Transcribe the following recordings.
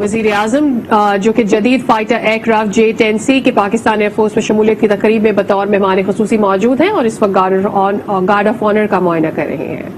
وزیر اعظم جو کہ جدید فائٹر ایئر کرافٹ J-10C کی پاکستان ایئر فورس میں شمولیت کی تقریب میں بطور مہمان خصوصی موجود ہیں اور اس وقت گارڈ آف آنر کا معائنہ کر رہے ہیں.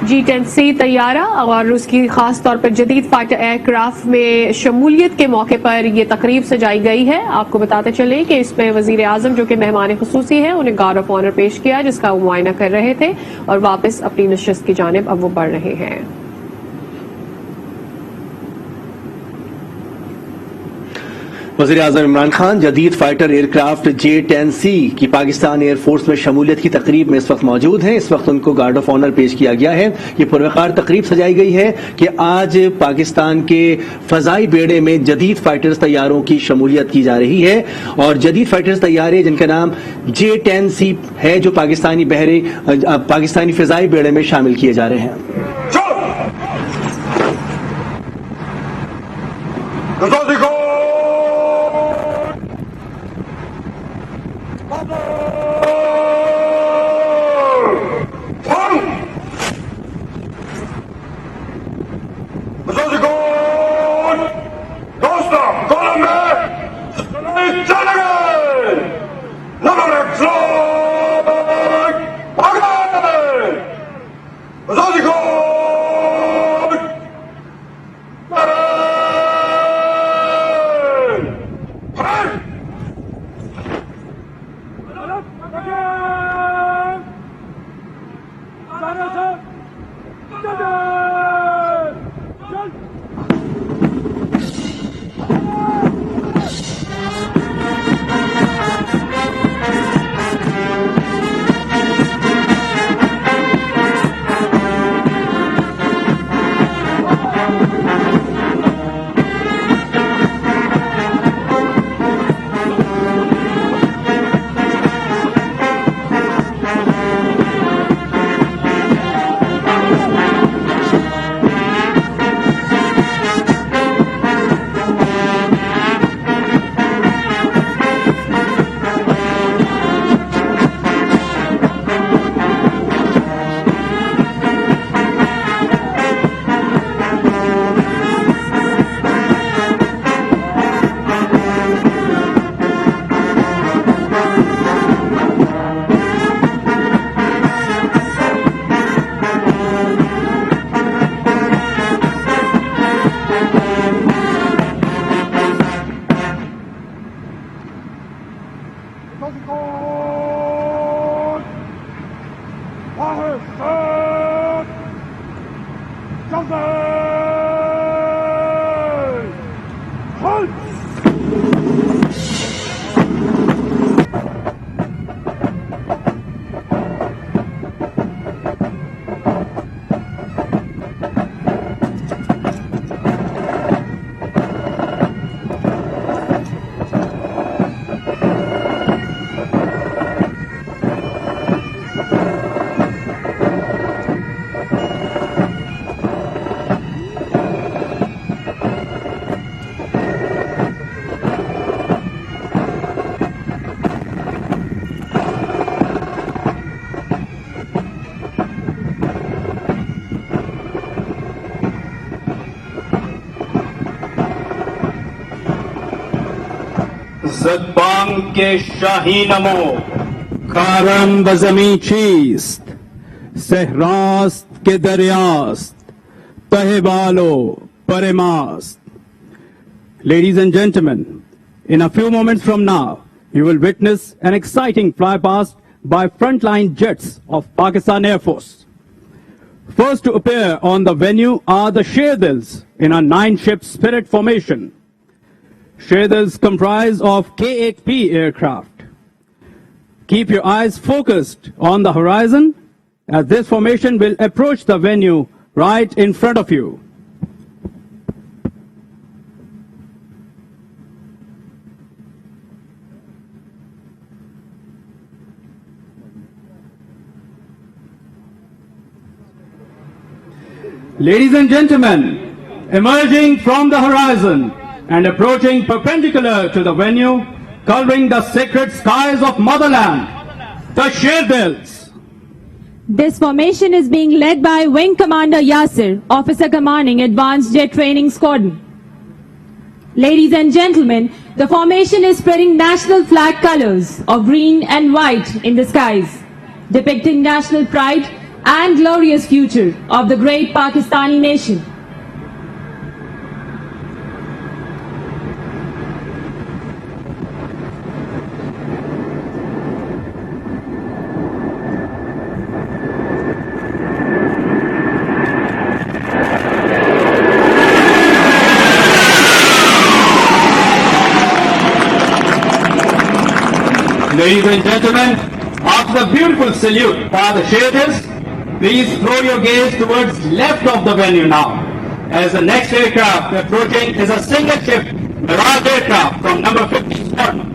J-10C طیارہ اور اس کی خاص طور پر جدید فائٹر ایئر کرافٹ میں شمولیت کے موقع پر یہ تقریب سجائی گئی ہے. آپ کو بتاتے چلیں کہ اس میں وزیر اعظم جو کہ مہمان خصوصی ہیں انہیں گارڈ آف آنر پیش کیا جس کا وہ معائنہ کر رہے تھے اور واپس اپنی نشست کی جانب اب وہ بڑھ رہے ہیں. وزیر اعظم عمران خان جدید فائٹر ایئر کرافٹ J-10C کی پاکستان ایئر فورس میں شمولیت کی تقریب میں اس وقت موجود ہیں. اس وقت ان کو گارڈ آف آنر پیش کیا گیا ہے. یہ پروقار تقریب سجائی گئی ہے کہ آج پاکستان کے فضائی بیڑے میں جدید فائٹرز طیاروں کی شمولیت کی جا رہی ہے اور جدید فائٹرز طیارے جن کا نام J-10C ہے جو پاکستانی فضائی بیڑے میں شامل کیے جا رہے ہیں. زدبانگ کے شاہی نمو کارم بزمی چیست صحراست کے دریاست تہ بالو پرماست. Ladies and gentlemen, in a few moments from now, you will witness an exciting flypast by frontline jets of Pakistan Air Force. First to appear on the venue are the Sherdils in a 9-ship Spirit formation. Sherdils comprise of K-8P aircraft. Keep your eyes focused on the horizon as this formation will approach the venue right in front of you. Ladies and gentlemen, emerging from the horizon and approaching perpendicular to the venue, coloring the sacred skies of motherland, the Sherdils. This formation is being led by Wing Commander Yasir, Officer Commanding Advanced Jet Training Squadron. Ladies and gentlemen, the formation is spreading national flag colors of green and white in the skies, depicting national pride and glorious future of the great Pakistani nation. Ladies and gentlemen, after the beautiful salute by the Sherdils, please throw your gaze towards left of the venue now, as the next aircraft approaching is a single ship Mirage aircraft from number 50 Squadron.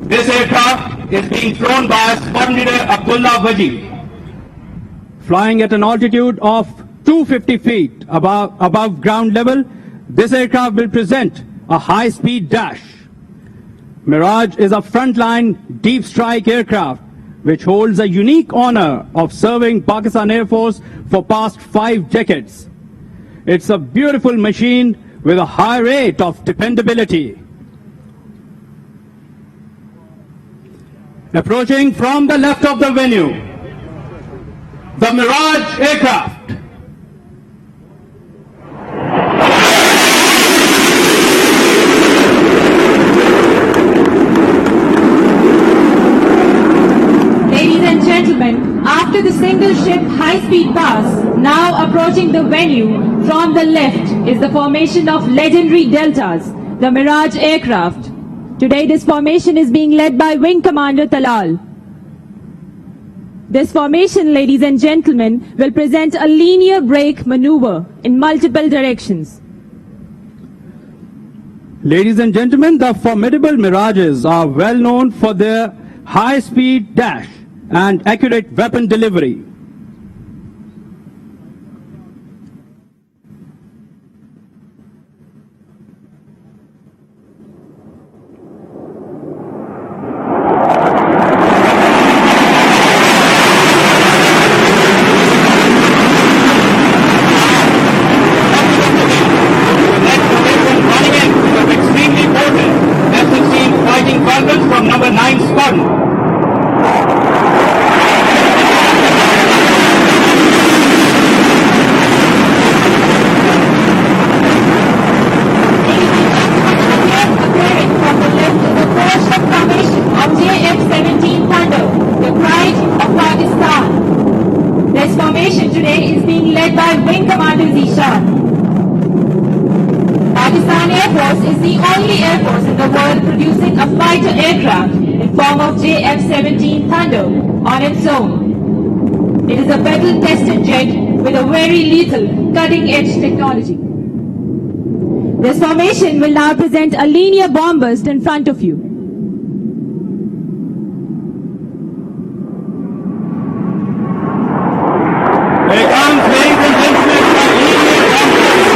This aircraft is being flown by Squadron Leader Abdullah Wajid. Flying at an altitude of 250 feet above ground level, this aircraft will present a high-speed dash. Mirage is a frontline deep strike aircraft which holds a unique honor of serving Pakistan Air Force for past 5 decades. It's a beautiful machine with a high rate of dependability. Approaching from the left of the venue, the Mirage aircraft. Ladies and gentlemen, after the single ship high-speed pass, now approaching the venue from the left is the formation of legendary Deltas, the Mirage aircraft. Today this formation is being led by Wing Commander Talal. This formation, ladies and gentlemen, will present a linear brake maneuver in multiple directions. Ladies and gentlemen, the formidable Mirages are well known for their high-speed dash and accurate weapon delivery. Fighting Falcons from number 9 Squadron. Today is being led by Wing Commander Zishan. Pakistan Air Force is the only air force in the world producing a fighter aircraft in form of JF-17 Thunder on its own. It is a battle-tested jet with a very lethal, cutting-edge technology. This formation will now present a linear bomb burst in front of you. Here comes, ladies and gentlemen, the linear bomb burst.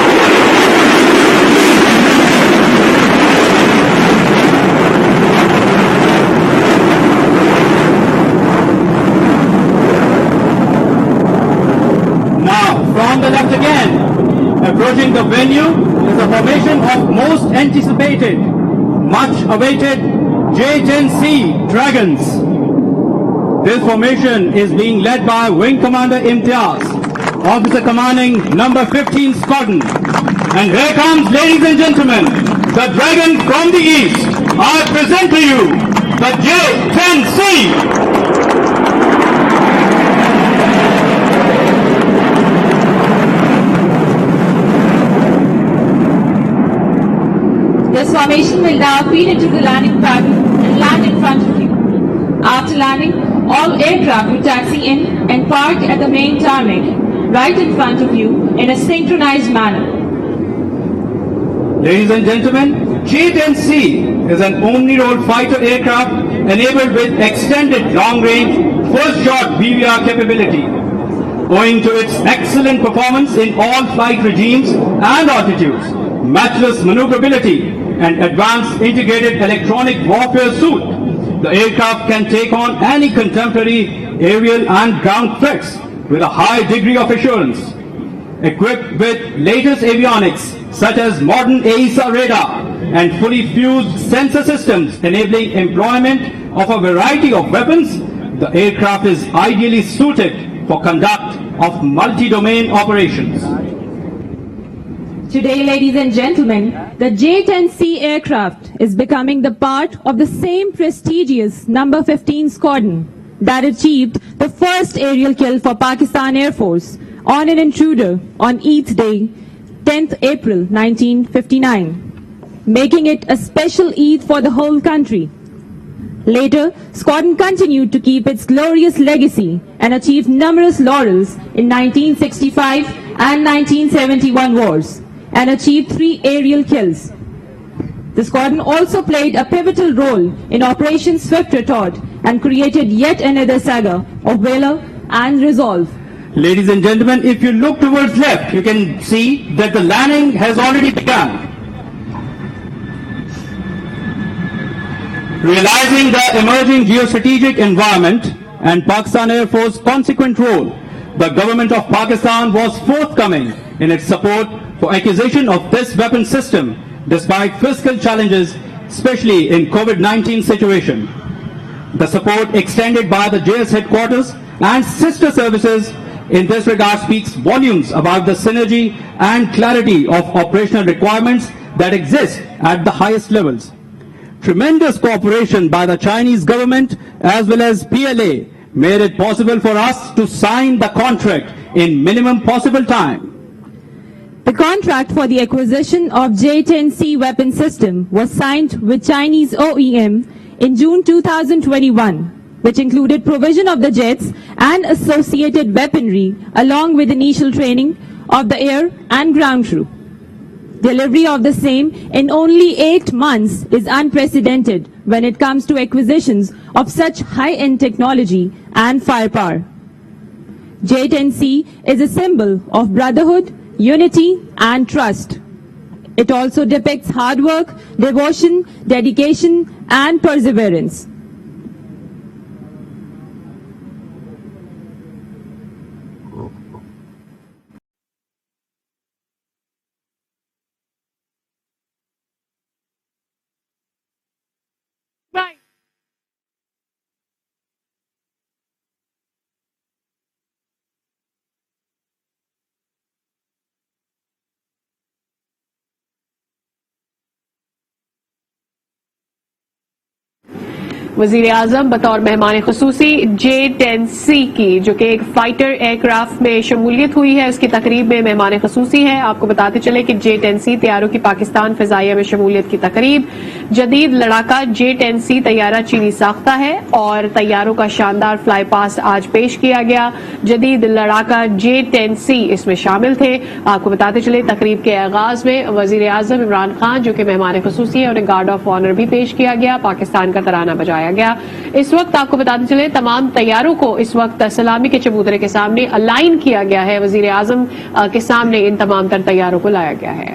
Now, from the left again, approaching the venue is a formation of most anticipated much awaited J-10C Dragons. This formation is being led by Wing Commander Imtiaz, Officer Commanding Number 15 Squadron. And here comes, ladies and gentlemen, the Dragon from the East. I present to you the J-10C. This formation will now feed into the landing pattern and land in front of you. After landing, all aircraft will taxi in and park at the main tarmac, right in front of you in a synchronized manner. Ladies and gentlemen, J-10C is an omni-role fighter aircraft enabled with extended long-range first-shot BVR capability. Owing to its excellent performance in all flight regimes and altitudes, matchless maneuverability, and advanced integrated electronic warfare suite, the aircraft can take on any contemporary aerial and ground threats with a high degree of assurance. Equipped with latest avionics such as modern AESA radar and fully fused sensor systems enabling employment of a variety of weapons, the aircraft is ideally suited for conduct of multi-domain operations. Today, ladies and gentlemen, the J-10C aircraft is becoming the part of the same prestigious number 15 squadron that achieved the first aerial kill for Pakistan Air Force on an intruder on Eid Day, 10th April 1959, making it a special Eid for the whole country. Later, squadron continued to keep its glorious legacy and achieved numerous laurels in 1965 and 1971 wars, and achieved 3 aerial kills. The squadron also played a pivotal role in Operation Swift Retort and created yet another saga of valor and resolve. Ladies and gentlemen, if you look towards left, you can see that the landing has already begun. Realizing the emerging geostrategic environment and Pakistan Air Force consequent role, the government of Pakistan was forthcoming in its support for acquisition of this weapon system despite fiscal challenges, especially in COVID-19 situation. The support extended by the JS headquarters and sister services in this regard speaks volumes about the synergy and clarity of operational requirements that exist at the highest levels. Tremendous cooperation by the Chinese government as well as PLA made it possible for us to sign the contract in minimum possible time. The contract for the acquisition of J-10C weapon system was signed with Chinese OEM in June 2021, which included provision of the jets and associated weaponry along with initial training of the air and ground crew. Delivery of the same in only 8 months is unprecedented when it comes to acquisitions of such high-end technology and firepower. J-10C is a symbol of brotherhood, unity, and trust. It also depicts hard work, devotion, dedication, and perseverance. Right. वज़ीर आज़म बतौर मेहमान ख़ुसूसी J-10C की जो कि एक fighter aircraft में शमूलियत हुई है, उसकी तकरीब में मेहमान ख़ुसूसी हैं। आपको बताते चले कि J-10C तैयारों की पाकिस्तान फ़िज़ाइया में शमूलियत की तकरीब। जदीद लड़ाका J-10C तैयारा चीनी साख्ता है और तैयारों का शानदार फ्लाई पास आज पेश किया गया। जदीद लड़ाका J-10C इसमें शामिल थे। आपको बताते चले तकरीब के आगाज में वज़ीर आज़म इमरान खान जो कि मेहमान ख़ुसूसी है, उन्हें गार्ड ऑफ ऑनर भी पेश किया गया, पाकिस्तान का तराना बजाया गया। इस वक्त आपको बताते चले तमाम तैयारों को इस वक्त सलामी के चबूतरे के सामने अलाइन किया गया है। वजीर आजम के सामने इन तमाम तर तैयारों को लाया गया है।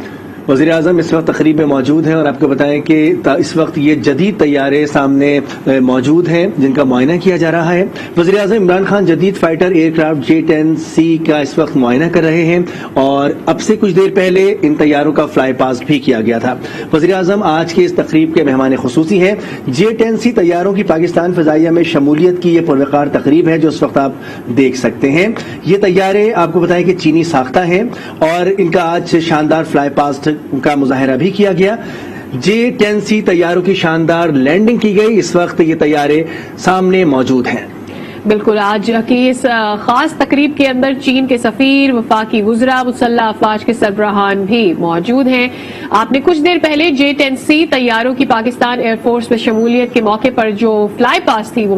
वज़ीर आज़म इस वक्त तकरीब में मौजूद हैं और आपको बताएं कि इस वक्त ये जदीद तैयारे सामने मौजूद हैं जिनका मुआयना किया जा रहा है। वज़ीर आज़म इमरान खान जदीद फाइटर एयरक्राफ्ट J-10C का इस वक्त मुआयना कर रहे हैं और अब से कुछ देर पहले इन तैयारों का फ्लाई पास्ट भी किया गया था। वज़ीर आज़म आज के इस तकरीब के मेहमान खुसूसी हैं। J-10C तैयारों की पाकिस्तान फ़ज़ाइया में शमूलियत की ये पुरवकार तकरीब है जो इस वक्त आप देख सकते हैं। ये तैयारे आपको बताएं कि चीनी साख्ता हैं और इनका आज शानदार फ्लाई पास्ट का मुजाहरा भी किया गया। J-10C तैयारों की शानदार लैंडिंग की गई। इस वक्त ये तैयारे सामने मौजूद हैं। बिल्कुल, आज की इस खास तकरीब के अंदर चीन के सफीर, वफाकी वुज़रा, मुसल्लह अफवाज के सरबराहान भी मौजूद हैं। आपने कुछ देर पहले J-10C तैयारों की पाकिस्तान एयरफोर्स में शमूलियत के मौके पर जो फ्लाई पास थी वो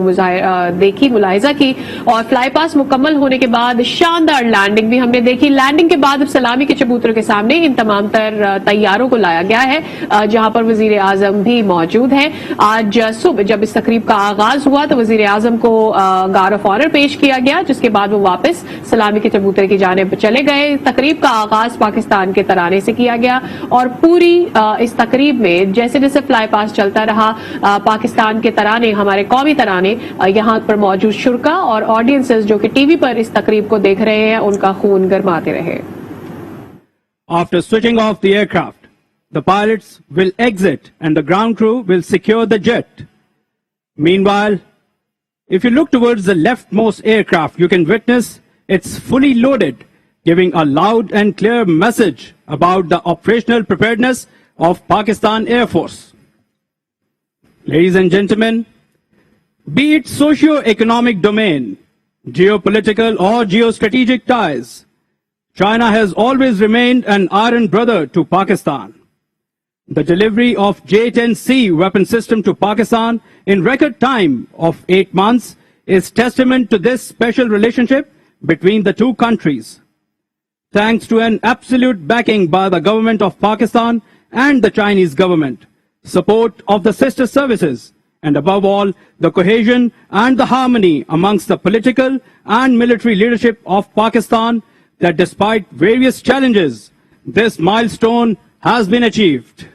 देखी, मुलाहिजा की और फ्लाई पास मुकम्मल होने के बाद शानदार लैंडिंग भी हमने देखी। लैंडिंग के बाद अब सलामी के चबूतरों के सामने इन तमाम तर तैयारों को लाया गया है जहां पर वज़ीर आज़म भी मौजूद है। आज सुबह जब इस तकरीब का आगाज हुआ तो वज़ीर आज़म को गार्ड ऑफ ऑनर पेश किया गया, जिसके बाद वो वापस सलामी के चबूतरे की जानिब चले गए। तकरीब का आगाज पाकिस्तान के तराने से किया गया और पूरी इस तकरीब में जैसे जैसे फ्लाई पास चलता रहा पाकिस्तान के तराने, हमारे कौमी तराने, यहाँ पर मौजूद शुरका और ऑडियंसेस जो कि टीवी पर इस तकरीब को देख रहे हैं उनका खून गरमाते रहे। After switching off the aircraft, the pilots will exit and the ground crew will secure the jet. Meanwhile, if you look towards the leftmost aircraft, you can witness it's fully loaded, giving a loud and clear message about the operational preparedness of Pakistan Air Force. Ladies and gentlemen, be it socio-economic domain, geopolitical or geostrategic ties, China has always remained an iron brother to Pakistan. The delivery of J-10C weapon system to Pakistan in record time of 8 months is testament to this special relationship between the two countries. Thanks to an absolute backing by the government of Pakistan and the Chinese government, support of the sister services, and above all, the cohesion and the harmony amongst the political and military leadership of Pakistan, that despite various challenges, this milestone has been achieved.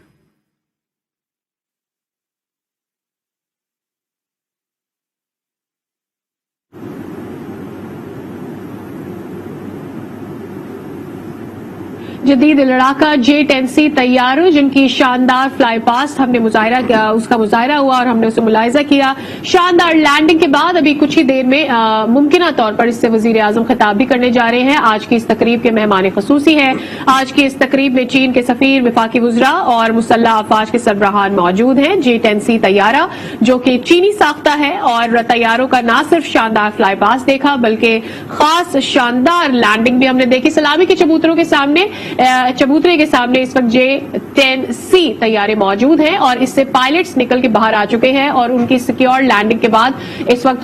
जदीद लड़ाका J-10C तैयारों जिनकी शानदार fly past हमने उसका मुजाहरा हुआ और हमने उसे मुलाहिजा किया। शानदार लैंडिंग के बाद अभी कुछ ही देर में मुमकिना तौर पर इससे वजीर आजम खिताब भी करने जा रहे हैं। आज की इस तकरीब के मेहमान खसूसी हैं। आज की इस तकरीब में चीन के सफीर, वफाकी वुज़रा और मुसल्लह अफवाज के सरबराहान मौजूद हैं। J-10C तैयारा जो कि चीनी साख्ता है और तैयारों का न सिर्फ शानदार फ्लाई पास्ट देखा बल्कि खास शानदार लैंडिंग भी हमने देखी। सलामी के चबूतरे के सामने इस वक्त J-10C तैयारे मौजूद हैं और इससे पायलट्स निकल के बाहर आ चुके हैं और उनकी सिक्योर लैंडिंग के बाद इस वक्त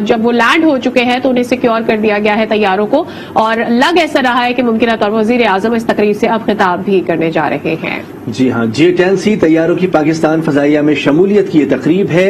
जब वो लैंड हो चुके हैं तो उन्हें सिक्योर कर दिया गया है तैयारों को और लग ऐसा रहा है कि मुमकिन तौर पर वजीर आजम इस तकरीब से अब खिताब भी करने जा रहे हैं। जी हाँ, J-10C तैयारों की पाकिस्तान फजाइया में शमूलियत की ये तकरीब है।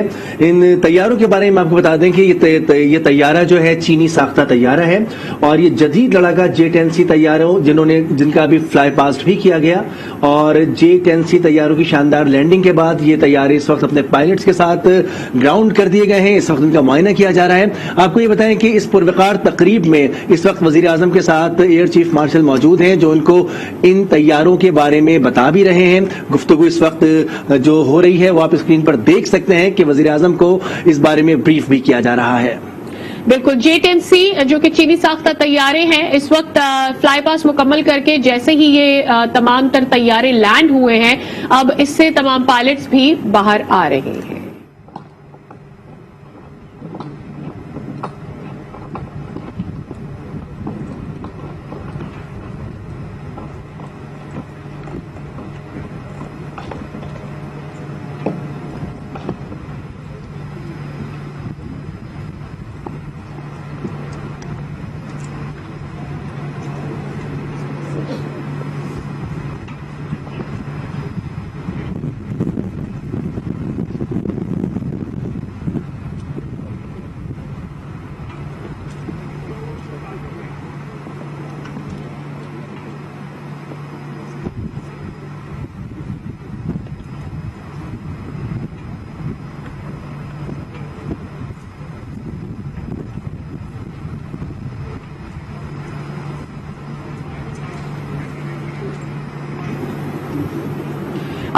इन तैयारों के बारे में आपको बता दें कि ये तैयारा जो है चीनी साख्ता तैयारा है और ये जदीद लड़ाका J-10C तैयारों जिनका अभी फ्लाई पास्ट भी किया गया और J-10C तैयारों की शानदार लैंडिंग के बाद ये तैयारे इस वक्त अपने पायलट्स के साथ ग्राउंड कर दिए गए हैं। इस वक्त इनका मुआयना किया जा रहा है। आपको ये बताएं कि इस पुरवकार तकरीब में इस वक्त वजीर आजम के साथ एयर चीफ मार्शल मौजूद हैं जो उनको इन तैयारों के बारे में बता भी रहे हैं। गुफ्तगू इस वक्त जो हो रही है वो आप स्क्रीन पर देख सकते हैं कि वजीर आजम को इस बारे में ब्रीफ भी किया जा रहा है। बिल्कुल, J-10C जो कि चीनी साख्ता तैयारे हैं इस वक्त फ्लाई पास मुकम्मल करके जैसे ही ये तमाम तर तैयारे लैंड हुए हैं अब इससे तमाम पायलट्स भी बाहर आ रहे हैं।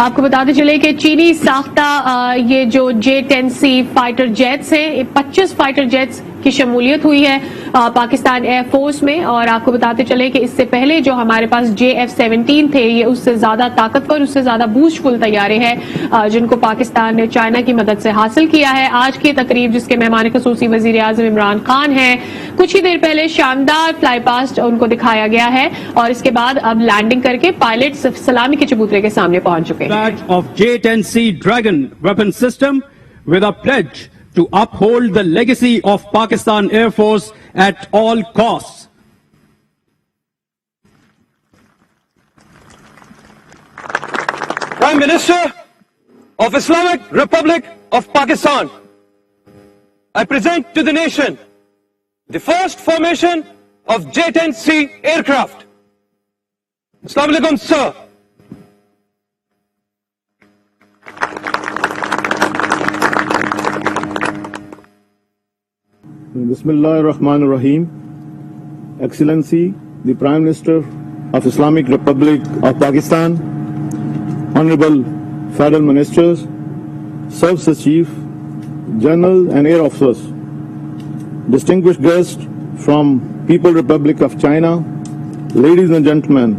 आपको बताते चले कि चीनी साख्ता ये जो J-10C फाइटर जेट्स हैं, 25 फाइटर जेट्स की शमूलियत हुई है पाकिस्तान एयर फोर्स में। और आपको बताते चले कि इससे पहले जो हमारे पास JF-17 थे, ये उससे ज्यादा ताकतवर, उससे ज्यादा बूस्टफुल तैयारे हैं जिनको पाकिस्तान ने चाइना की मदद से हासिल किया है। आज की तकरीब जिसके मेहमान खसूसी वजीर आजम इमरान खान हैं, कुछ ही देर पहले शानदार फ्लाई पास्ट उनको दिखाया गया है और इसके बाद अब लैंडिंग करके पायलट सलामी के चबूतरे के सामने पहुंच चुके हैं। That of J-10C Dragon weapon system with a pledge to uphold the legacy of Pakistan Air Force at all costs. Prime Minister of Islamic Republic of Pakistan, I present to the nation the first formation of J-10C aircraft. Assalamu alaikum, sir. Bismillah ar-Rahman ar-Rahim. Excellency, the Prime Minister of Islamic Republic of Pakistan, Honorable Federal Ministers, Service Chief, General and Air Officers, distinguished guests from People's Republic of China, ladies and gentlemen,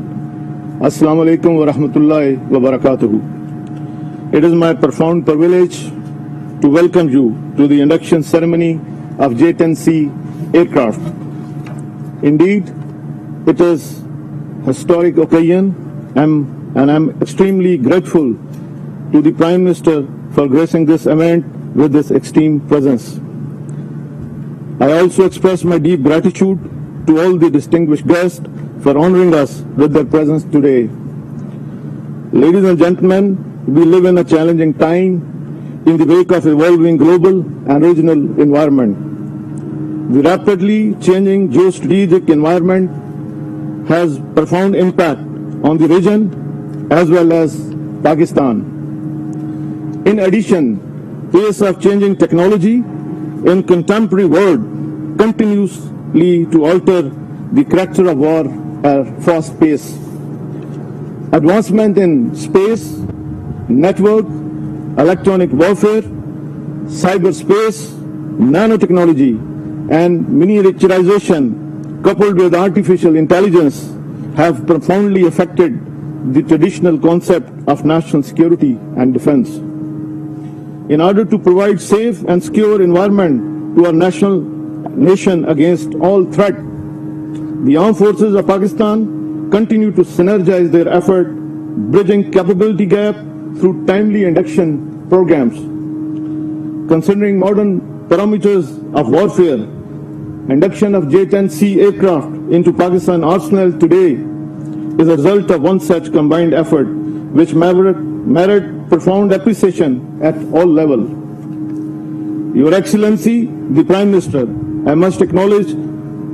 Assalamu alaikum wa rahmatullahi wa barakatuhu. It is my profound privilege to welcome you to the induction ceremony of J-10C aircraft. Indeed, it is a historic occasion and I'm extremely grateful to the Prime Minister for gracing this event with this extreme presence. I also express my deep gratitude to all the distinguished guests for honoring us with their presence today. Ladies and gentlemen, we live in a challenging time in the wake of evolving global and regional environment. The rapidly changing geostrategic environment has profound impact on the region as well as Pakistan. In addition, pace of changing technology in contemporary world continuously to alter the character of war at fast pace. Advancement in space, network, electronic warfare, cyberspace, nanotechnology, and miniaturization coupled with artificial intelligence have profoundly affected the traditional concept of national security and defense. In order to provide safe and secure environment to our nation against all threat, the armed forces of Pakistan continue to synergize their effort, bridging capability gap through timely induction programs. Considering modern parameters of warfare, induction of J-10C aircraft into Pakistan arsenal today is a result of one such combined effort, which merit profound appreciation at all levels. Your Excellency, the Prime Minister, I must acknowledge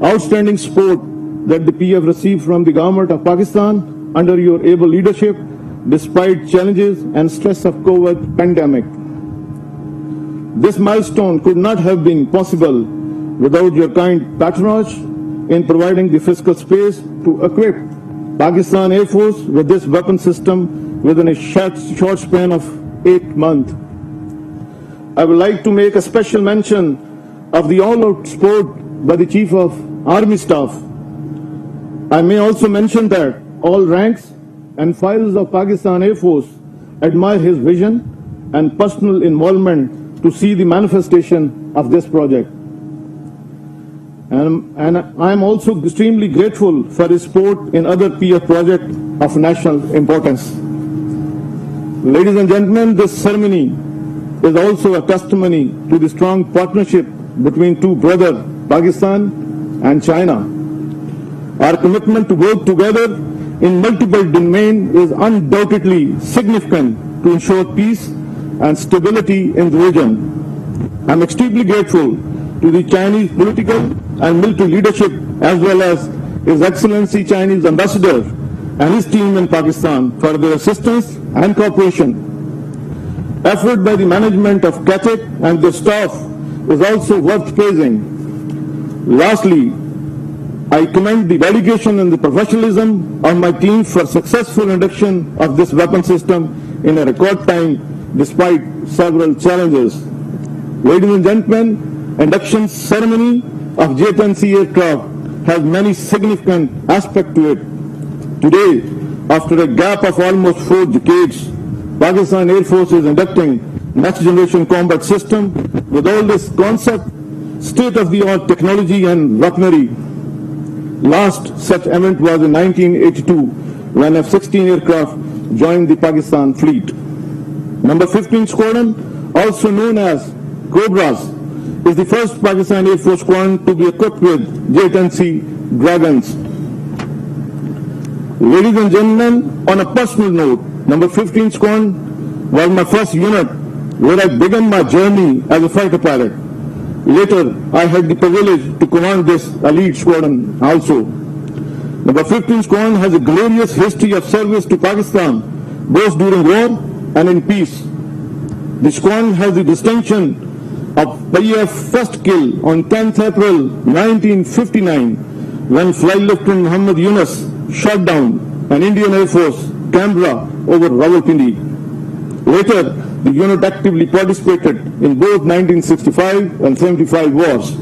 outstanding support that the PF received from the government of Pakistan under your able leadership, despite challenges and stress of COVID pandemic. This milestone could not have been possible without your kind patronage in providing the fiscal space to equip Pakistan Air Force with this weapon system within a short span of 8 months. I would like to make a special mention of the all-out support by the Chief of Army Staff. I may also mention that all ranks and files of Pakistan Air Force admire his vision and personal involvement to see the manifestation of this project. And I am also extremely grateful for his support in other PF projects of national importance. Ladies and gentlemen, this ceremony is also a testimony to the strong partnership between two brothers, Pakistan and China. Our commitment to work together in multiple domains is undoubtedly significant to ensure peace and stability in the region. I'm extremely grateful to the Chinese political and military leadership as well as His Excellency Chinese Ambassador and his team in Pakistan for their assistance and cooperation. Effort by the management of CATEC and their staff is also worth praising. Lastly, I commend the dedication and the professionalism of my team for successful induction of this weapon system in a record time despite several challenges. Ladies and gentlemen, induction ceremony of J-10C aircraft has many significant aspects to it. Today, after a gap of almost 4 decades, Pakistan Air Force is inducting next generation combat system with all this concept, state-of-the-art technology and weaponry. Last such event was in 1982 when F-16 aircraft joined the Pakistan fleet. Number 15 Squadron, also known as Cobras, is the first Pakistan Air Force squadron to be equipped with J-10C Dragons. Ladies and gentlemen, on a personal note, number 15 Squadron was my first unit where I began my journey as a fighter pilot. Later, I had the privilege to command this elite squadron also. Number 15 Squadron has a glorious history of service to Pakistan, both during war and in peace. The squadron has the distinction of PIF first kill on 10th April 1959 when Flight Lieutenant Muhammad Yunus shot down an Indian Air Force Canberra over Rawalpindi. Later, the unit actively participated in both 1965 and 75 wars.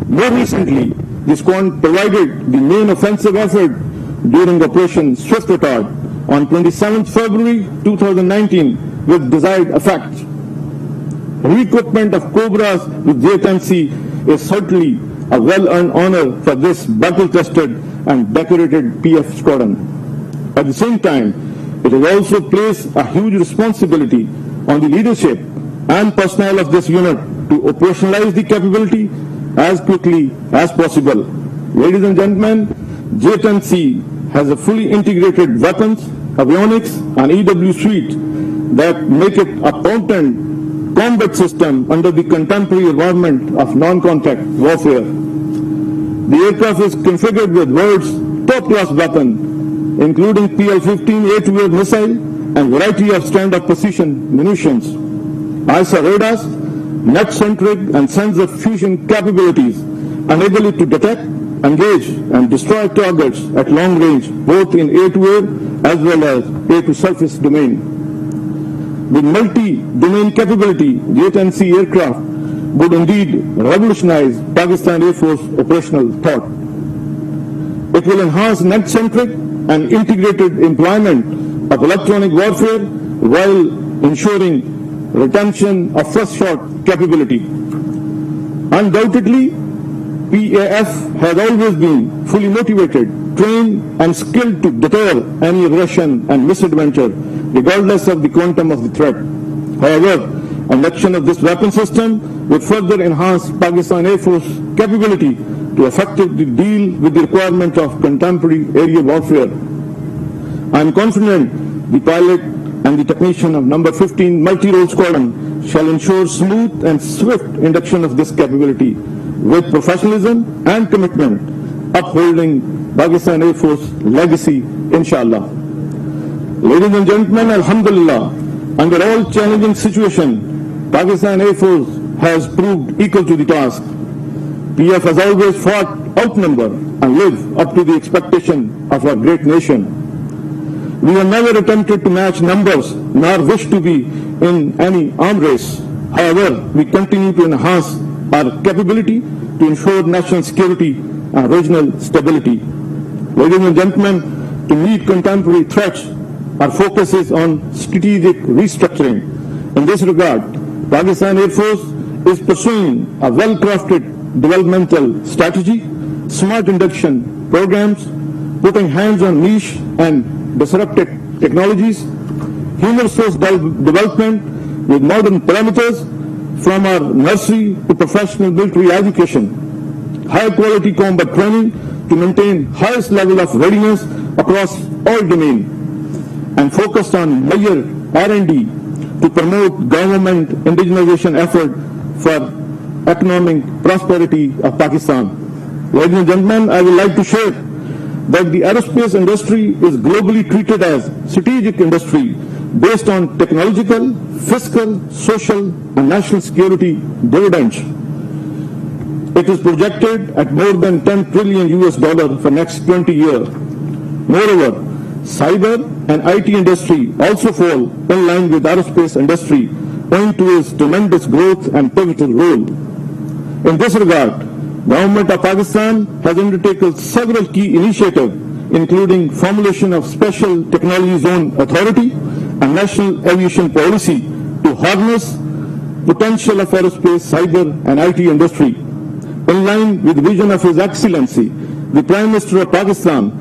More recently, the squadron provided the main offensive effort during Operation Swift Retard on 27th February 2019 with desired effect. Re-equipment of Cobras with J-10C is certainly a well-earned honor for this battle-tested and decorated PF squadron. At the same time, it has also placed a huge responsibility on the leadership and personnel of this unit to operationalize the capability as quickly as possible. Ladies and gentlemen, J-10C has a fully integrated weapons, avionics and EW suite that make it a potent combat system under the contemporary environment of non-contact warfare. The aircraft is configured with world's top-class weapon, including PL-15 air-to-air missile and variety of stand-up precision munitions, ISA radars, net-centric and sensor fusion capabilities enable it to detect, engage and destroy targets at long range, both in air-to-air as well as air-to-surface domain. With multi-domain capability, J-10C aircraft would indeed revolutionize Pakistan Air Force operational thought. It will enhance net-centric and integrated employment of electronic warfare while ensuring retention of first shot capability. Undoubtedly, PAF has always been fully motivated, trained and skilled to deter any aggression and misadventure, regardless of the quantum of the threat. However, induction of this weapon system would further enhance Pakistan Air Force capability to effectively deal with the requirement of contemporary aerial warfare. I am confident the pilot and the technician of number 15 multi-role squadron shall ensure smooth and swift induction of this capability with professionalism and commitment, upholding Pakistan Air Force legacy, inshallah. Ladies and gentlemen, alhamdulillah, under all challenging situations, Pakistan Air Force has proved equal to the task. PF has always fought outnumbered and lived up to the expectation of our great nation. We have never attempted to match numbers nor wish to be in any arm race. However, we continue to enhance our capability to ensure national security and regional stability. Ladies and gentlemen, to meet contemporary threats, our focus is on strategic restructuring. In this regard, Pakistan Air Force is pursuing a well-crafted developmental strategy, smart induction programs, putting hands on niche and disruptive technologies, human resource development with modern parameters from our nursery to professional military education, high quality combat training to maintain highest level of readiness across all domains, and focused on major R&D to promote government indigenization effort for economic prosperity of Pakistan. Ladies and gentlemen, I would like to share that the aerospace industry is globally treated as strategic industry based on technological, fiscal, social and national security dividends. It is projected at more than $10 trillion for next 20 years. Moreover, cyber, and IT industry also fall in line with aerospace industry owing to its tremendous growth and pivotal role. In this regard, Government of Pakistan has undertaken several key initiatives, including formulation of Special Technology Zone Authority and National Aviation Policy to harness potential of aerospace, cyber and IT industry. In line with the vision of His Excellency, the Prime Minister of Pakistan,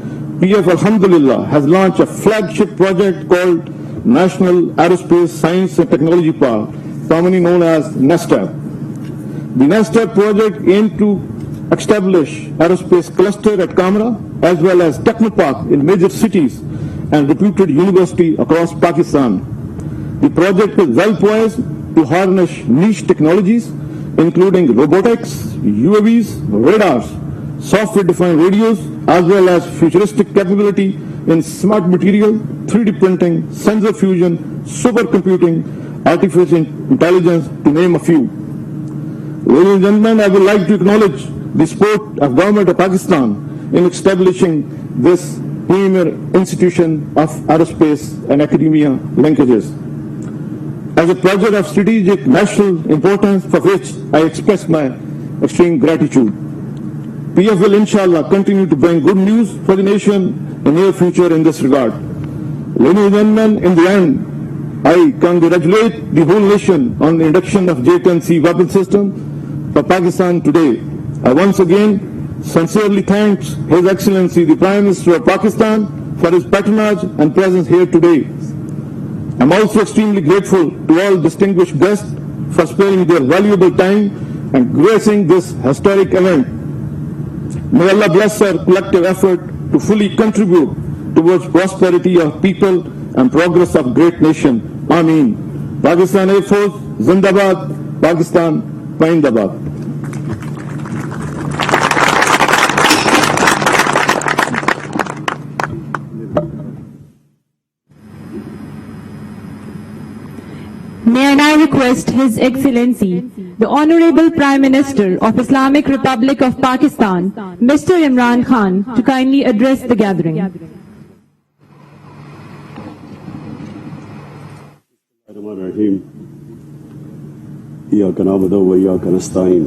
PF Alhamdulillah, has launched a flagship project called National Aerospace Science and Technology Park, commonly known as NASTAP. The NASTAP project aimed to establish aerospace cluster at Kamra as well as Technopark in major cities and reputed university across Pakistan. The project is well poised to harness niche technologies including robotics, UAVs, radars, software-defined radios, as well as futuristic capability in smart material, 3D printing, sensor fusion, supercomputing, artificial intelligence, to name a few. Ladies and gentlemen, I would like to acknowledge the support of Government of Pakistan in establishing this premier institution of aerospace and academia linkages. As a project of strategic national importance for which I express my extreme gratitude. PF will inshallah continue to bring good news for the nation in near future in this regard. Ladies and gentlemen, in the end, I congratulate the whole nation on the induction of J-10C weapon system for Pakistan today. I once again sincerely thank His Excellency the Prime Minister of Pakistan for his patronage and presence here today. I'm also extremely grateful to all distinguished guests for sparing their valuable time and gracing this historic event. May Allah bless our collective effort to fully contribute towards prosperity of people and progress of great nation. Ameen. Pakistan Air Force, Zindabad, Pakistan, Paindabad. May I now request His Excellency, the Honorable Prime Minister of Islamic Republic of Pakistan, Mr. Imran Khan, to kindly address the gathering. Bismillahirrahmanirrahim. Iyyaka na'budu wa iyyaka nasta'in.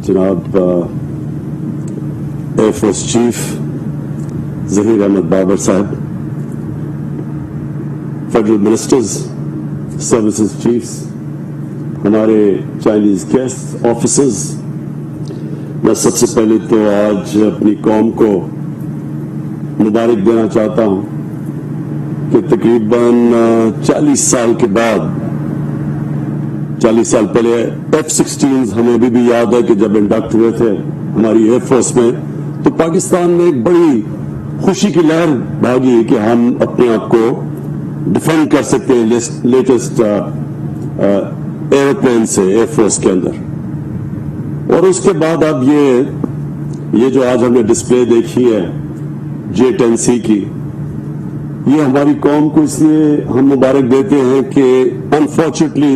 Janab Air Force Chief Zahir Ahmed Babar Sahib, Federal Ministers, Services Chiefs, हमारे Chinese guest officers, मैं सबसे पहले तो आज अपनी कौम को मुबारक देना चाहता हूं कि तकरीबन 40 साल के बाद, 40 साल पहले F-16 हमें अभी भी याद है कि जब इंडक्ट हुए थे हमारी एयरफोर्स में, तो पाकिस्तान में एक बड़ी खुशी की लहर भागी कि हम अपने आप को डिफेंड कर सकते हैं लेटेस्ट एयरप्लेन से एयरफोर्स के अंदर। और उसके बाद अब ये जो आज हमने डिस्प्ले देखी है J-10C की, ये हमारी कौम को इसलिए हम मुबारक देते हैं कि अनफॉर्चुनेटली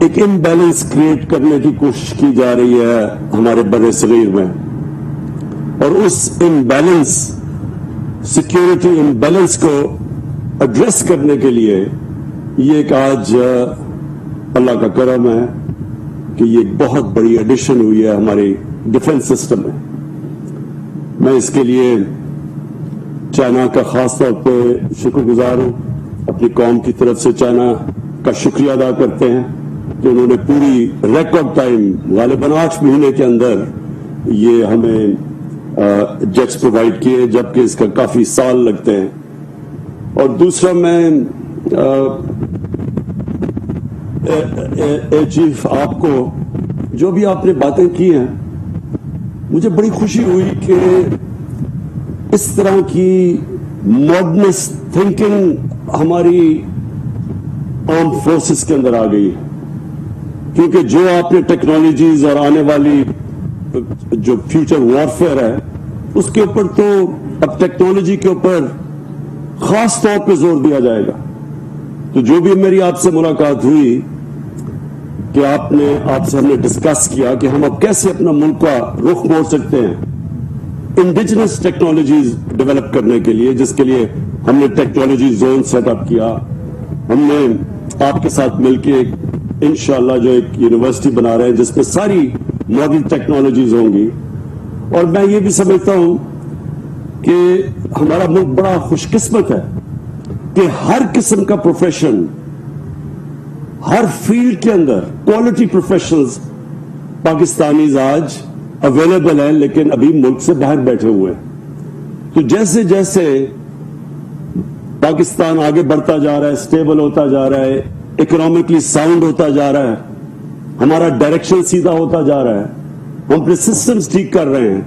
एक इम्बैलेंस क्रिएट करने की कोशिश की जा रही है हमारे बड़े सगीर में, और उस इम्बैलेंस, सिक्योरिटी इम्बैलेंस को एड्रेस करने के लिए ये एक आज अल्लाह का करम है कि ये बहुत बड़ी एडिशन हुई है हमारी डिफेंस सिस्टम में। मैं इसके लिए चाइना का खास तौर पे शुक्रगुजार हूं, अपनी कौम की तरफ से चाइना का शुक्रिया अदा करते हैं कि उन्होंने पूरी रिकॉर्ड टाइम, गालिबन 8 महीने के अंदर ये हमें जेट्स प्रोवाइड किए, जबकि इसका काफी साल लगते हैं। और दूसरा, मैं चीफ आपको जो भी आपने बातें की हैं, मुझे बड़ी खुशी हुई कि इस तरह की मॉडर्निस्ट थिंकिंग हमारी आर्म्ड फोर्सेस के अंदर आ गई है, क्योंकि जो आपने टेक्नोलॉजीज और आने वाली जो फ्यूचर वॉरफेयर है उसके ऊपर तो अब टेक्नोलॉजी के ऊपर खास तौर पे जोर दिया जाएगा। तो जो भी मेरी आपसे मुलाकात हुई कि आपसे हमने डिस्कस किया कि हम अब कैसे अपना मुल्क का रुख मोड़ सकते हैं, इंडिजिनस टेक्नोलॉजीज डेवलप करने के लिए, जिसके लिए हमने टेक्नोलॉजी जोन सेटअप किया। हमने आपके साथ मिलकर इंशाल्लाह जो एक यूनिवर्सिटी बना रहे हैं जिसमें सारी मॉडर्न टेक्नोलॉजीज होंगी। और मैं ये भी समझता हूं कि हमारा मुल्क बड़ा खुशकिस्मत है कि हर किस्म का प्रोफेशन, हर फील्ड के अंदर क्वालिटी प्रोफेशनल्स पाकिस्तानीज आज अवेलेबल हैं, लेकिन अभी मुल्क से बाहर बैठे हुए हैं। तो जैसे जैसे पाकिस्तान आगे बढ़ता जा रहा है, स्टेबल होता जा रहा है, इकोनॉमिकली साउंड होता जा रहा है, हमारा डायरेक्शन सीधा होता जा रहा है, हम अपने सिस्टम्स ठीक कर रहे हैं,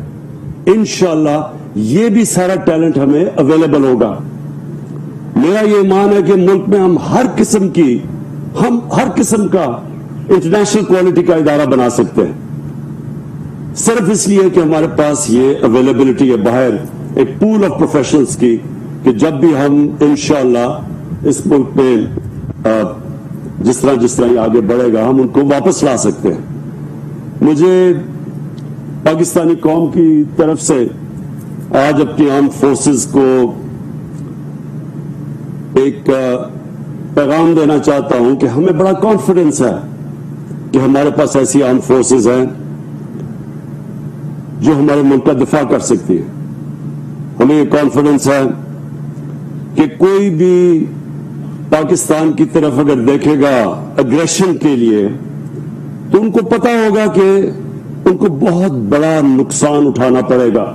इंशाल्लाह ये भी सारा टैलेंट हमें अवेलेबल होगा। मेरा ये ईमान है कि मुल्क में हम हर किस्म का इंटरनेशनल क्वालिटी का इदारा बना सकते हैं, सिर्फ इसलिए कि हमारे पास ये अवेलेबिलिटी है बाहर एक पूल ऑफ प्रोफेशनल्स की, कि जब भी हम इंशाल्लाह इस मुल्क में जिस तरह ये आगे बढ़ेगा हम उनको वापस ला सकते हैं। मुझे पाकिस्तानी कौम की तरफ से आज अपनी आर्म्ड फोर्सेस को एक पैगाम देना चाहता हूं कि हमें बड़ा कॉन्फिडेंस है कि हमारे पास ऐसी आर्म्ड फोर्सेस हैं जो हमारे मुल्क का दिफा कर सकती है। हमें ये कॉन्फिडेंस है कि कोई भी पाकिस्तान की तरफ अगर देखेगा एग्रेशन के लिए तो उनको पता होगा कि उनको बहुत बड़ा नुकसान उठाना पड़ेगा।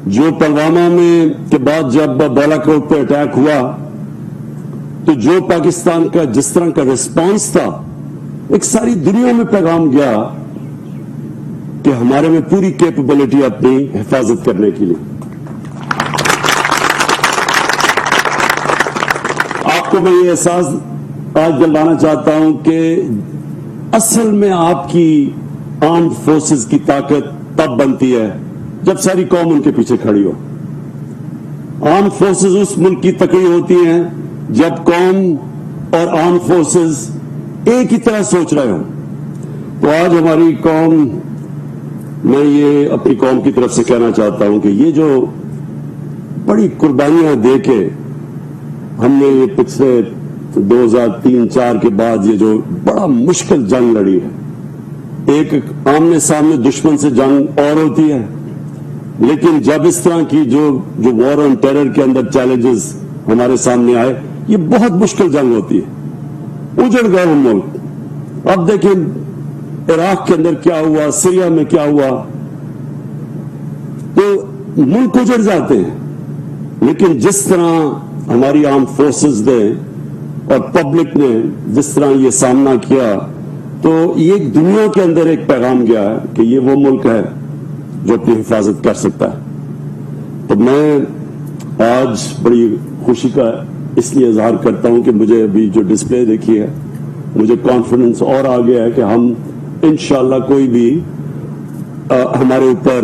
जो पुलवामा में के बाद जब बालाकोट पे अटैक हुआ तो जो पाकिस्तान का जिस तरह का रिस्पांस था, एक सारी दुनिया में पैगाम गया कि हमारे में पूरी कैपेबिलिटी अपनी हिफाजत करने के लिए। आपको मैं ये एहसास आज दिलवाना चाहता हूं कि असल में आपकी आर्म्ड फोर्सेस की ताकत तब बनती है जब सारी कौम उनके पीछे खड़ी हो। आर्म्ड फोर्सेस उस मुल्क की तकड़ी होती हैं जब कौम और आर्म्ड फोर्सेस एक ही तरह सोच रहे हो। तो आज हमारी कौम, मैं ये अपनी कौम की तरफ से कहना चाहता हूं कि ये जो बड़ी कुर्बानियां दे के हमने ये पिछले 2003-4 के बाद ये जो बड़ा मुश्किल जंग लड़ी है, एक आमने सामने दुश्मन से जंग और होती है, लेकिन जब इस तरह की जो वॉर ऑन टेरर के अंदर चैलेंजेस हमारे सामने आए, ये बहुत मुश्किल जंग होती है। उजड़ गए हम मुल्क। अब देखिए इराक के अंदर क्या हुआ, सीरिया में क्या हुआ, तो मुल्क उजड़ जाते हैं। लेकिन जिस तरह हमारी आर्म्ड फोर्सेस ने और पब्लिक ने जिस तरह ये सामना किया, तो ये दुनिया के अंदर एक पैगाम गया है कि ये वो मुल्क है जो अपनी हिफाजत कर सकता है। तो मैं आज बड़ी खुशी का इसलिए इजहार करता हूं कि मुझे अभी जो डिस्प्ले देखी है, मुझे कॉन्फिडेंस और आ गया है कि हम इंशाल्लाह कोई भी हमारे ऊपर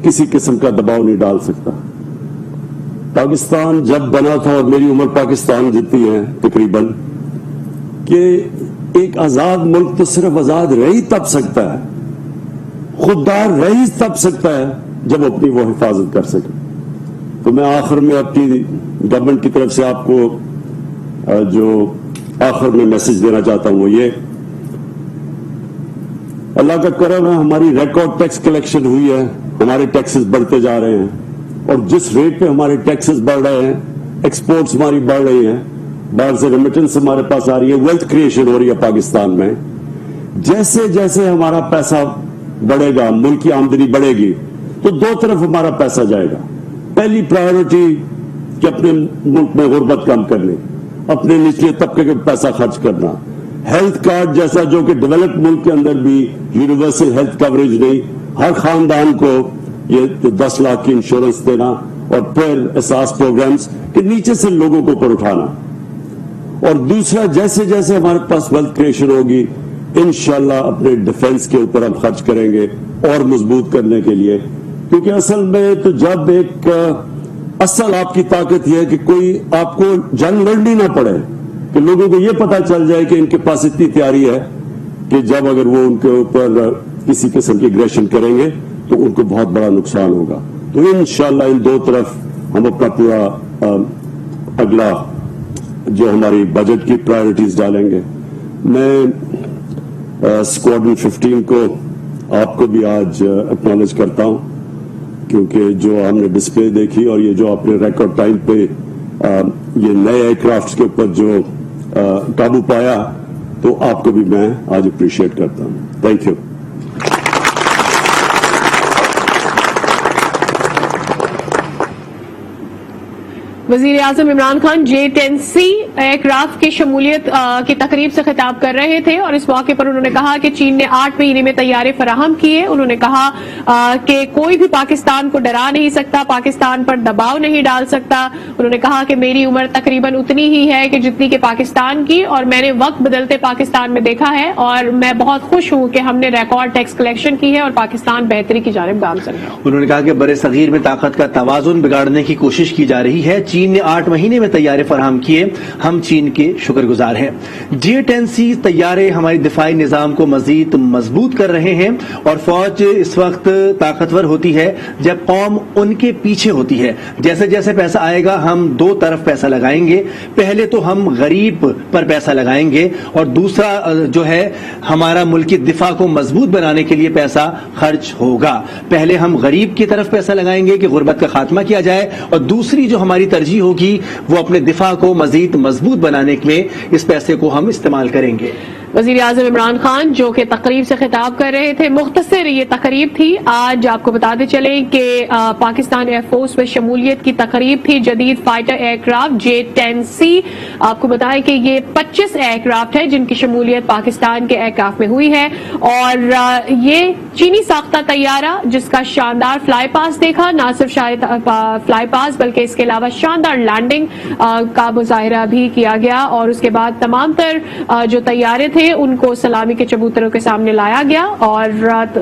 किसी किस्म का दबाव नहीं डाल सकता। पाकिस्तान जब बना था, और मेरी उम्र पाकिस्तान जितनी है तकरीबन, कि एक आजाद मुल्क तो सिर्फ आजाद रह ही तब सकता है, खुददार रह ही तब सकता है जब अपनी वो हिफाजत कर सके। तो मैं आखिर में अपनी गवर्नमेंट की तरफ से आपको जो आखिर में मैसेज देना चाहता हूं वो ये, अल्लाह का करम है, हमारी रिकॉर्ड टैक्स कलेक्शन हुई है, हमारे टैक्सेस बढ़ते जा रहे हैं, और जिस रेट पे हमारे टैक्सेस बढ़ रहे हैं, एक्सपोर्ट्स हमारी बढ़ रही हैं, बाहर से रेमिटेंस हमारे पास आ रही है, वेल्थ क्रिएशन हो रही है पाकिस्तान में। जैसे जैसे हमारा पैसा बढ़ेगा, मुल्क की आमदनी बढ़ेगी, तो दो तरफ हमारा पैसा जाएगा। पहली प्रायोरिटी कि अपने मुल्क में गुर्बत कम करनी, अपने निचले तबके के पैसा खर्च करना, हेल्थ कार्ड जैसा जो कि डेवलप्ड मुल्क के अंदर भी यूनिवर्सल हेल्थ कवरेज नहीं, हर खानदान को ये 10 लाख की इंश्योरेंस देना, और फिर एहसास प्रोग्राम्स के नीचे से लोगों को ऊपर उठाना। और दूसरा, जैसे जैसे हमारे पास वेल्थ क्रिएशन होगी, इंशाल्लाह अपने डिफेंस के ऊपर हम खर्च करेंगे और मजबूत करने के लिए, क्योंकि असल में तो जब एक असल आपकी ताकत यह है कि कोई आपको जंग लड़नी ना पड़े, कि लोगों को यह पता चल जाए कि इनके पास इतनी तैयारी है कि जब अगर वो उनके ऊपर किसी किस्म की एग्रेशन करेंगे तो उनको बहुत बड़ा नुकसान होगा। तो इंशाअल्लाह इन 2 तरफ हम अपना पूरा अगला जो हमारी बजट की प्रायोरिटीज डालेंगे। मैं स्क्वाड्रन 15 को आपको भी आज एक्नॉलेज करता हूं, क्योंकि जो हमने डिस्प्ले देखी और ये जो आपने रिकॉर्ड टाइम पे ये नए एयरक्राफ्ट के ऊपर जो काबू पाया, तो आपको भी मैं आज अप्रिशिएट करता हूं। Thank you. वजीर आजम इमरान खान J-10C एयरक्राफ्ट की शमूलियत की तकरीब से खिताब कर रहे थे और इस मौके पर उन्होंने कहा कि चीन ने 8 महीने में तैयारे फराहम किए। उन्होंने कहा कि कोई भी पाकिस्तान को डरा नहीं सकता, पाकिस्तान पर दबाव नहीं डाल सकता। उन्होंने कहा कि मेरी उम्र तकरीबन उतनी ही है कि जितनी कि पाकिस्तान की, और मैंने वक्त बदलते पाकिस्तान में देखा है और मैं बहुत खुश हूं कि हमने रिकॉर्ड टैक्स कलेक्शन की है और पाकिस्तान बेहतरी की जानिब गामजन है। उन्होंने कहा कि बड़े सगीर में ताकत का तवाजुन बिगाड़ने की कोशिश की जा रही है। चीन ने 8 महीने में तैयारे फराहम किए, हम चीन के शुक्रगुजार हैं। J-10C तैयारे हमारी दिफाई निजाम को मजीद मजबूत कर रहे हैं और फौज इस वक्त ताकतवर होती है जब कौम उनके पीछे होती है। जैसे जैसे पैसा आएगा हम 2 तरफ पैसा लगाएंगे। पहले तो हम गरीब पर पैसा लगाएंगे और दूसरा जो है हमारा मुल्क की दिफा को मजबूत बनाने के लिए पैसा खर्च होगा। पहले हम गरीब की तरफ पैसा लगाएंगे कि गुर्बत का खात्मा किया जाए, और दूसरी जो हमारी तरजीह होगी वो अपने दिफा को मजीद मजबूत बनाने में इस पैसे को हम इस्तेमाल करेंगे। वजीर आजम इमरान खान जो कि तकरीब से खिताब कर रहे थे, मुख्तसर ये तकरीब थी। आज आपको बताते चले कि पाकिस्तान एयरफोर्स में शमूलियत की तकरीब थी जदीद फाइटर एयरक्राफ्ट J-10C। आपको बताएं कि ये 25 एयरक्राफ्ट है जिनकी शमूलियत पाकिस्तान के एयरक्राफ्ट में हुई है, और ये चीनी साख्ता तैयारा जिसका शानदार फ्लाई पास देखा, न सिर्फ फ्लाई पास बल्कि इसके अलावा शानदार लैंडिंग का मुजाहिरा भी किया गया, और उसके बाद तमाम तर जो तैयारे थे उनको सलामी के चबूतरों के सामने लाया गया और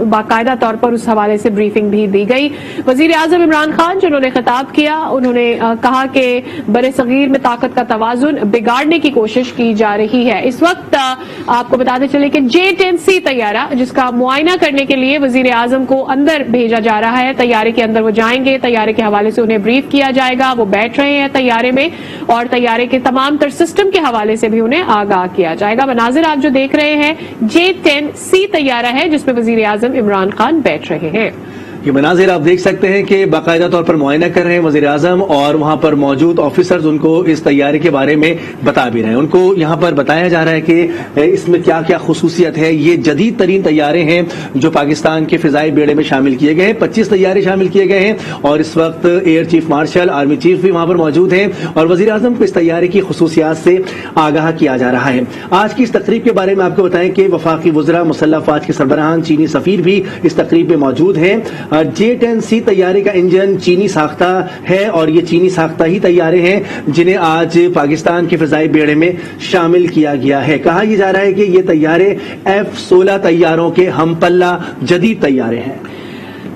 बाकायदा तौर पर उस हवाले से ब्रीफिंग भी दी गई। वजीर आजम इमरान खान जिन्होंने खिताब किया, उन्होंने कहा कि बड़े सगीर में ताकत का तवाजुन बिगाड़ने की कोशिश की जा रही है। इस वक्त आपको बताते चले कि J-10C तैयारा जिसका मुआयना करने के लिए वजीर आजम को अंदर भेजा जा रहा है, तैयारे के अंदर वो जाएंगे, तैयारे के हवाले से उन्हें ब्रीफ किया जाएगा, वो बैठ रहे हैं तैयारे में और तैयारे के तमाम तर सिस्टम के हवाले से भी उन्हें आगाह किया जाएगा। मनाजिर आप जो देख रहे हैं J-10C तैयारा है जिसमें वजीर आजम इमरान खान बैठ रहे हैं। ये मनाजिर आप देख सकते हैं कि बाकायदा तौर पर मुआयना कर रहे हैं वजीर आजम, और वहां पर मौजूद ऑफिसर्स उनको इस तैयारे के बारे में बता भी रहे हैं। उनको यहाँ पर बताया जा रहा है कि इसमें क्या क्या खुसूसियत है। ये जदीद तरीन तैयारे हैं जो पाकिस्तान के फिजाई बेड़े में शामिल किए गए हैं। 25 तैयारे शामिल किए गए हैं और इस वक्त air chief marshal, army chief भी वहां पर मौजूद हैं और वजीर आजम को इस तैयारे की खुसूसियात से आगाह किया जा रहा है। आज की इस तकरीब के बारे में आपको बताएं कि वफाकी वज़रा, मुसल्लह अफवाज के सरबराहान, चीनी सफीर भी इस तकरीब में मौजूद हैं। J-10C तैयारे का इंजन चीनी साख्ता है और ये चीनी साख्ता ही तैयारे हैं जिन्हें आज पाकिस्तान के फिजाई बेड़े में शामिल किया गया है। कहा यह जा रहा है कि ये तैयारे F-16 तैयारों के हम पल्ला जदीद तैयारे हैं।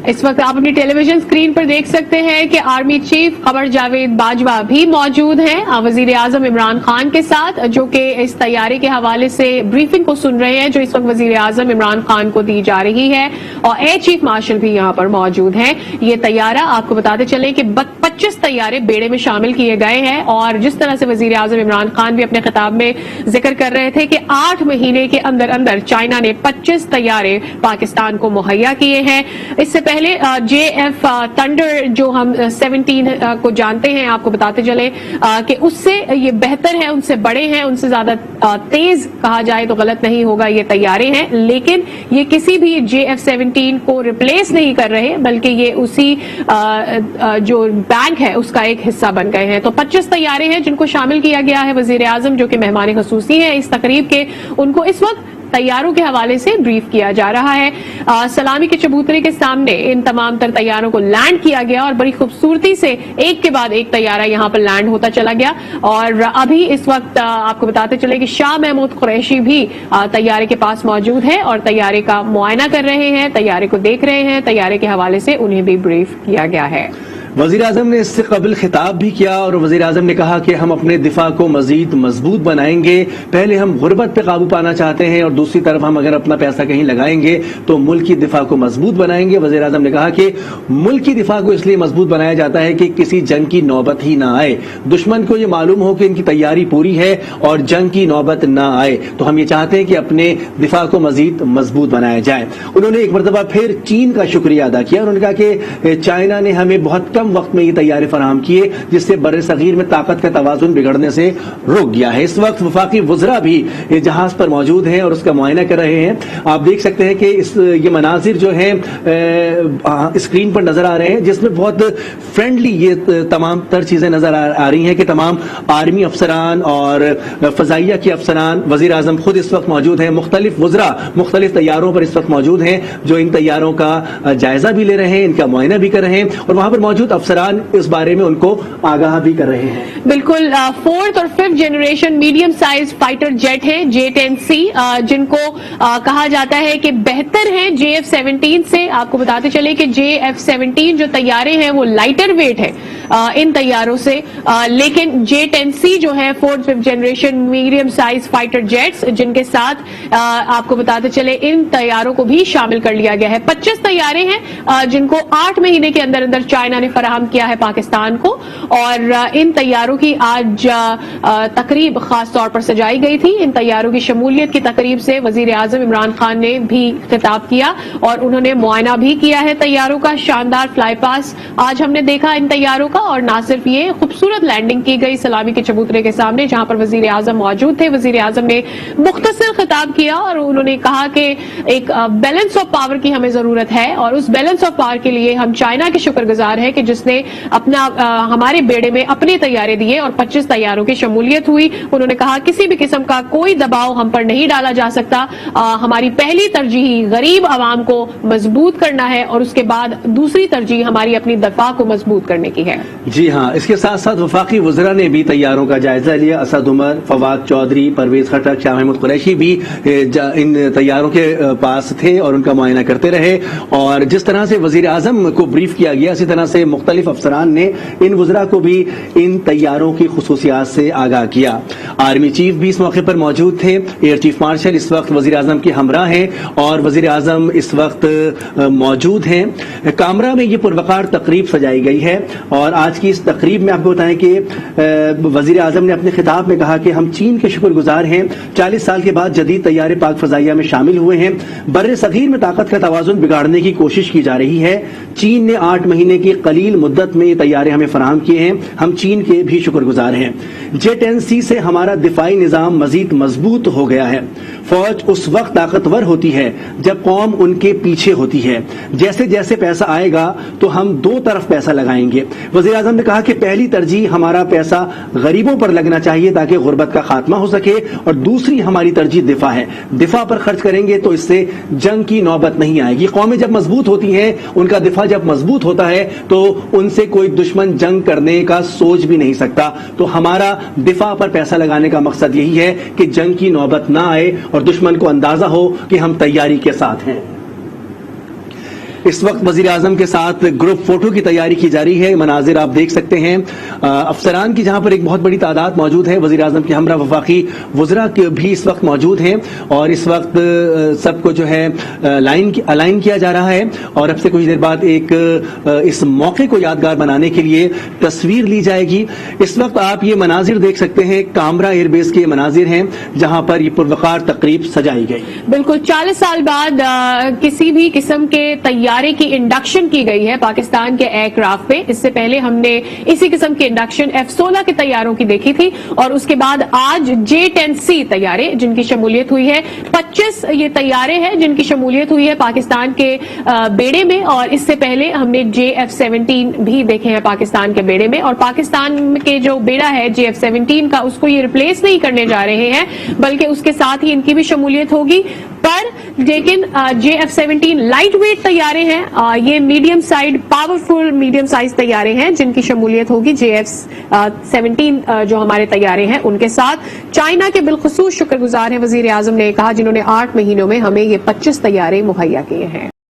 इस वक्त आप अपनी टेलीविजन स्क्रीन पर देख सकते हैं कि आर्मी चीफ कमर जावेद बाजवा भी मौजूद हैं वजीर आजम इमरान खान के साथ, जो कि इस तैयारे के हवाले से ब्रीफिंग को सुन रहे हैं जो इस वक्त वजीर आजम इमरान खान को दी जा रही है, और एयर चीफ मार्शल भी यहाँ पर मौजूद हैं। ये तैयारा आपको बताते चले कि 25 तैयारे बेड़े में शामिल किए गए हैं, और जिस तरह से वजीर आजम इमरान खान भी अपने खिताब में जिक्र कर रहे थे कि 8 महीने के अंदर अंदर चाइना ने 25 तैयारे पाकिस्तान को मुहैया किए हैं। इससे पहले JF थंडर जो हम 17 को जानते हैं, आपको बताते चले कि उससे ये बेहतर है, उनसे बड़े हैं, उनसे ज्यादा तेज कहा जाए तो गलत नहीं होगा ये तैयारे हैं, लेकिन ये किसी भी JF-17 को रिप्लेस नहीं कर रहे बल्कि ये उसी जो बैंक है उसका एक हिस्सा बन गए हैं। तो 25 तैयारे हैं जिनको शामिल किया गया है। वजीर आजम जो कि मेहमान खसूसी है इस तकरीब के, उनको इस वक्त तैयारों के हवाले से ब्रीफ किया जा रहा है। सलामी के चबूतरे के सामने इन तमाम तर तैयारों को लैंड किया गया और बड़ी खूबसूरती से एक के बाद एक तैयारा यहाँ पर लैंड होता चला गया। और अभी इस वक्त आपको बताते चले कि शाह महमूद कुरैशी भी तैयारे के पास मौजूद है और तैयारे का मुआयना कर रहे हैं, तैयारे को देख रहे हैं, तैयारे के हवाले से उन्हें भी ब्रीफ किया गया है। वजीर आजम ने इससे कबल खिताब भी किया और वजीर आजम ने कहा कि हम अपने दिफा को मजीद मजबूत बनाएंगे। पहले हम गुर्बत पे काबू पाना चाहते हैं और दूसरी तरफ हम अगर अपना पैसा कहीं लगाएंगे तो मुल्क की दिफा को मजबूत बनाएंगे। वजीर आजम ने कहा कि मुल्क की दिफा को इसलिए मजबूत बनाया जाता है कि किसी जंग की नौबत ही ना आए, दुश्मन को ये मालूम हो कि इनकी तैयारी पूरी है और जंग की नौबत ना आए, तो हम ये चाहते हैं कि अपने दिफा को मजीद मजबूत बनाया जाए। उन्होंने एक मरतबा फिर चीन का शुक्रिया अदा किया। उन्होंने कहा कि चाइना ने हमें बहुत कम वक्त में ये तैयारी फराहम किए जिससे बर्रे सगीर में ताकत का तवाजुन बिगड़ने से रोक गया है। इस वक्त वफाकी वज़रा भी जहाज पर मौजूद हैं और उसका मुआयना कर रहे हैं। आप देख सकते हैं कि ये मनाजिर जो हैं स्क्रीन पर नजर आ रहे हैं जिसमें बहुत फ्रेंडली ये तमाम तर चीजें नजर आ रही हैं कि तमाम आर्मी अफसरान और फजाइया के अफसरान, वजीर आजम खुद इस वक्त मौजूद हैं, मुख्तलिफ वज़रा मुख्तलिफ तैयारों पर इस वक्त मौजूद हैं जो इन तैयारों का जायजा भी ले रहे हैं, इनका मुआयना भी कर रहे हैं और वहां पर मौजूद अफसरान इस बारे में उनको आगाह भी कर रहे हैं। बिल्कुल, फोर्थ और fifth generation medium size fighter jet है J-10C, जिनको कहा जाता है कि बेहतर है JF-17 से। आपको बताते चले कि JF-17 जो तैयारे हैं वो लाइटर वेट है इन तैयारों से, लेकिन J-10C जो है fourth fifth generation medium size fighter jets, जिनके साथ आपको बताते चले इन तैयारों को भी शामिल कर लिया गया है। 25 तैयारे हैं जिनको 8 महीने के अंदर अंदर चाइना ने फराहम किया है पाकिस्तान को, और इन तैयारों की आज तकरीब खास तौर पर सजाई गई थी। इन तैयारों की शमूलियत की तकरीब से वजीर आजम इमरान खान ने भी खिताब किया और उन्होंने मुआयना भी किया है तैयारों का। शानदार फ्लाई पास आज हमने देखा इन तैयारों का, और ना सिर्फ ये खूबसूरत लैंडिंग की गई सलामी के चबूतरे के सामने जहां पर वजीर आजम मौजूद थे। वजीर आजम ने मुख्तसर खिताब किया और उन्होंने कहा कि एक बैलेंस ऑफ पावर की हमें जरूरत है और उस बैलेंस ऑफ पावर के लिए हम चाइना के शुक्रगुजार हैं कि जिसने अपना हमारे बेड़े में अपने तैयारे दिए और 25 तैयारों की शमूलियत हुई। उन्होंने कहा किसी भी किस्म का कोई दबाव हम पर नहीं डाला जा सकता। हमारी पहली तरजीह गरीब आवाम को मजबूत करना है और उसके बाद दूसरी तरजीह हमारी अपनी दफा को मजबूत करने की है। जी हाँ, इसके साथ साथ वफाकी वज़रा ने भी तैयारों का जायजा लिया। असद उमर, फवाद चौधरी, परवेज खटक, शाह महमूद कुरैशी भी इन तैयारों के पास थे और उनका मुआयना करते रहे। और जिस तरह से वजीर आजम को ब्रीफ किया गया इसी तरह से मुख्तलिफ अफसरान ने इन वज़रा को भी इन तैयारों की खुसूसियात से आगाह किया। आर्मी चीफ भी इस मौके पर मौजूद थे। एयर चीफ मार्शल इस वक्त वजीर आजम के हमरा हैं और वजीर आजम इस वक्त मौजूद हैं। कामरा में ये पुरवकार तकरीब सजाई गई है और आज की इस तकरीब में आपको बताएं कि वजीर आजम ने अपने खिताब में कहा कि हम चीन के शुक्रगुजार हैं। 40 साल के बाद जदीद तैयारे पाक फजाइया में शामिल हुए हैं। बर्रे सगीर में ताकत का तवाजुन बिगाड़ने की कोशिश की जा रही है। चीन ने 8 महीने की कलील मुद्दत में ये तैयारे हमें फराहम किए हैं। हम चीन के भी शुक्रगुजार हैं। J-10C से हमारा दिफाई निजाम मजीद मजबूत हो गया है। फौज उस वक्त ताकतवर होती है जब कौम उनके पीछे होती है। जैसे जैसे पैसा आएगा तो हम दो तरफ पैसा लगाएंगे। वज़ीर आज़म ने कहा कि पहली तरजीह हमारा पैसा गरीबों पर लगना चाहिए ताकि गुर्बत का खात्मा हो सके और दूसरी हमारी तरजीह दिफा है। दिफा पर खर्च करेंगे तो इससे जंग की नौबत नहीं आएगी। कौमें जब मजबूत होती हैं, उनका दिफा जब मजबूत होता है तो उनसे कोई दुश्मन जंग करने का सोच भी नहीं सकता। तो हमारा दिफा पर पैसा लगाने का मकसद यही है कि जंग की नौबत ना आए और दुश्मन को अंदाजा हो कि हम तैयारी के साथ हैं। इस वक्त वजीर आजम के साथ ग्रुप फोटो की तैयारी की जा रही है। मनाजिर आप देख सकते हैं अफसरान की जहां पर एक बहुत बड़ी तादाद मौजूद है। वजीर आजम के हमरा वफाकी वज़रा भी इस वक्त मौजूद हैं और इस वक्त सबको जो है अलाइन किया जा रहा है और अब से कुछ देर बाद एक इस मौके को यादगार बनाने के लिए तस्वीर ली जाएगी। इस वक्त आप ये मनाजिर देख सकते हैं, कामरा एयरबेस के मनाजिर हैं जहां पर ये पुरवकार तकरीब सजाई गई। बिल्कुल 40 साल बाद किसी भी किस्म के तैयारे की इंडक्शन की गई है पाकिस्तान के एयरक्राफ्ट पे। इससे पहले हमने इसी किस्म के इंडक्शन F-16 के तैयारों की देखी थी और उसके बाद आज J-10C तैयारे जिनकी शमूलियत हुई है। 25 ये तैयारे हैं जिनकी शमूलियत हुई है पाकिस्तान के बेड़े में और इससे पहले हमने JF-17 भी देखे हैं पाकिस्तान के बेड़े में। और पाकिस्तान के जो बेड़ा है JF-17 का, उसको ये रिप्लेस नहीं करने जा रहे हैं बल्कि उसके साथ ही इनकी भी शमूलियत होगी। पर लेकिन JF-17 लाइट वेट तैयारे हैं, ये medium side powerful medium size तैयारे हैं जिनकी शमूलियत होगी JF-17 जो हमारे तैयारे हैं उनके साथ। चाइना के बिलखुसूस शुक्रगुजार हैं वजीर आजम ने कहा, जिन्होंने 8 महीनों में हमें ये 25 तैयारे मुहैया किए हैं।